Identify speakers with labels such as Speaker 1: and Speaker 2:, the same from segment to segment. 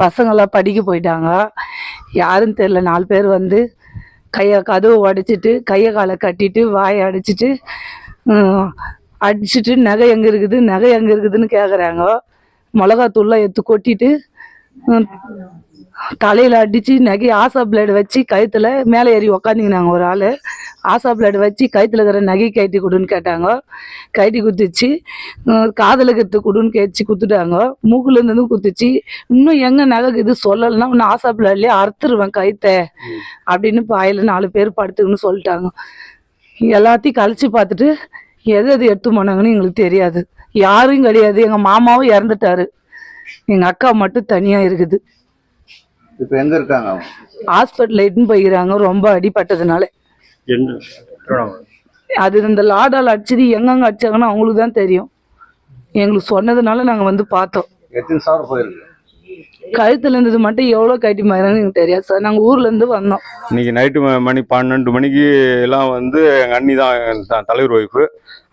Speaker 1: பசங்களாம் படிக்க போயிட்டாங்க. யாருன்னு தெரில. 4 பேர் வந்து கதவை உடைச்சிட்டு கையை காலை கட்டிட்டு வாயை அடிச்சிட்டு அடிச்சுட்டு நகை எங்கே இருக்குதுன்னு கேட்குறாங்க. மிளகாத்தூள்லாம் எடுத்து கொட்டிட்டு தலையில் அடித்து நகை ஆசா பிளேடு வச்சு கழுத்தில் மேலே ஏறி உக்காந்திங்கனாங்க. ஒரு ஆள் ஆசா பிளேடு வச்சு கழுத்தில் இருக்கிற நகை கட்டி கொடுன்னு கேட்டாங்க. கட்டி குத்துச்சு. காதலுக்கு கொடுன்னு கேச்சு குத்துட்டாங்க. மூக்குலேருந்து குத்துச்சு. இன்னும் எங்கே நகை இது சொல்லலைன்னா இன்னும் ஆசா பிளேட்லேயே அறுத்துருவேன் கைத்தை அப்படின்னு பாயில் 4 பேர் படுத்துக்குன்னு சொல்லிட்டாங்க. எல்லாத்தையும் கழிச்சு பார்த்துட்டு எது எடுத்து போனாங்கன்னு எங்களுக்கு தெரியாது. யாரும் கிடையாது. எங்கள் மாமாவும் இறந்துட்டாரு. எங்கள் அக்கா மட்டும் தனியாக இருக்குது.
Speaker 2: இப்போ எங்கே இருக்காங்க?
Speaker 1: ஹாஸ்பிட்டல் இட்டுன்னு போய்க்கிறாங்க. ரொம்ப அடிப்பட்டதுனால. அது இந்த லாடால் அடிச்சது எங்கெங்க அடிச்சாங்கன்னு அவங்களுக்கு தான் தெரியும். எங்களுக்கு சொன்னதுனால நாங்கள் வந்து பார்த்தோம்.
Speaker 2: எத்தனை சார் போயிருக்கு?
Speaker 1: கழுத்துல இருந்தது மட்டும் எவ்வளோ கட்டி மாறான்னு எனக்கு தெரியாது சார். நாங்கள் ஊர்லேருந்து வந்தோம்.
Speaker 3: இன்னைக்கு நைட்டு மணி 12 மணிக்கு எல்லாம் வந்து எங்கள் அண்ணி தான் தலைவர் ஒய்ஃபு.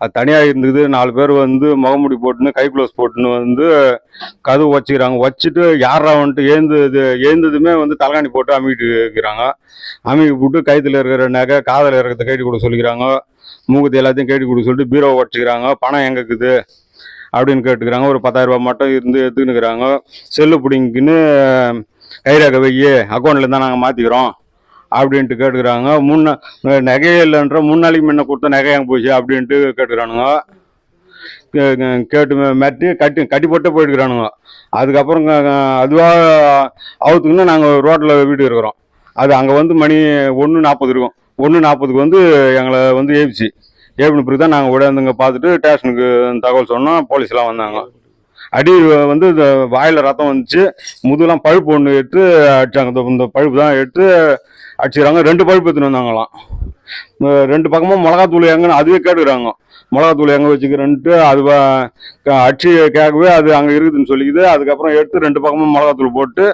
Speaker 3: அது தனியாக இருந்தது. 4 பேர் வந்து முகமுடி போட்டுன்னு கை க்ளோஸ் போட்டுன்னு வந்து கதவு வச்சுக்கிறாங்க. வச்சுட்டு யாரா வந்துட்டு எழுந்ததுமே வந்து தலைகாணி போட்டு அமிக்கிட்டு இருக்கிறாங்க. அமிக்கி போட்டு கைத்தில் இருக்கிற நகை காதில் இருக்கிறத கேட்டு கொடுக்க சொல்லிக்கிறாங்க. மூக்கத்தை எல்லாத்தையும் கேட்டு கொடுக்க சொல்லிட்டு பீரோவை உடச்சிக்கிறாங்க. பணம் எங்கே இருக்குது அப்படின்னு கேட்டுக்கிறாங்க. ஒரு 10,000 ரூபா மட்டும் இருந்து எடுத்துக்கினுக்கிறாங்க. செல்லு பிடிங்கின்னு கைரேகை வையே அக்கௌண்ட்ல இருந்தால் நாங்கள் மாற்றிக்கிறோம் அப்படின்ட்டு கேட்டுக்கிறாங்க. நகையே இல்லைன்ற 3 நாளைக்கு முன்ன கொடுத்த நகை எங்கே போச்சு அப்படின்ட்டு கேட்டுக்கிறானுங்க. கேட்டு மிரட்டி கட்டி போட்டு போயிட்டுக்கிறானுங்க. அதுக்கப்புறம் அதுவாக அவுத்துக்குன்னு நாங்கள் ரோட்டில் வீடு இருக்கிறோம். அது அங்கே வந்து மணி 1:40 இருக்கும். 1:40க்கு வந்து எங்களை வந்து ஏபின பிறகு தான் நாங்கள் உடையாந்துங்க பார்த்துட்டு ஸ்டேஷனுக்கு தகவல் சொன்னோம். போலீஸ்லாம் வந்தாங்க. அடி வந்து இந்த வாயில் ரத்தம் வந்துச்சு. முதுகெல்லாம் பழுப்பு ஒன்று எடுத்து அடிச்சாங்க. இந்த பழுப்பு தான் எடுத்து அடிச்சுக்கிறாங்க. 2 பழுப்பு எடுத்துன்னு வந்தாங்களாம். 2 பக்கமும் மிளகாத்தூள் எங்கன்னு அதுவே கேட்டுக்கிறாங்க. மிளகாத்தூள் எங்கே வச்சுக்கிறேன்ட்டு அது அடிச்சு கேட்கவே அது அங்கே இருக்குதுன்னு சொல்லிக்குது. அதுக்கப்புறம் எடுத்து 2 பக்கமும் மிளகாத்தூள் போட்டு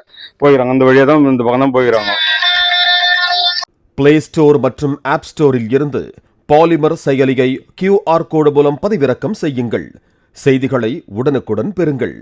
Speaker 3: போய்கிறாங்க. அந்த வழியாக தான் இந்த பக்கம் தான் போய்கிறாங்க.
Speaker 4: பிளே ஸ்டோர் மற்றும் ஆப் ஸ்டோரில் இருந்து பாலிமர் செயலியை QR கோடு மூலம் பதிவிறக்கம் செய்யுங்கள். செய்திகளை உடனுக்குடன் பெறுங்கள்.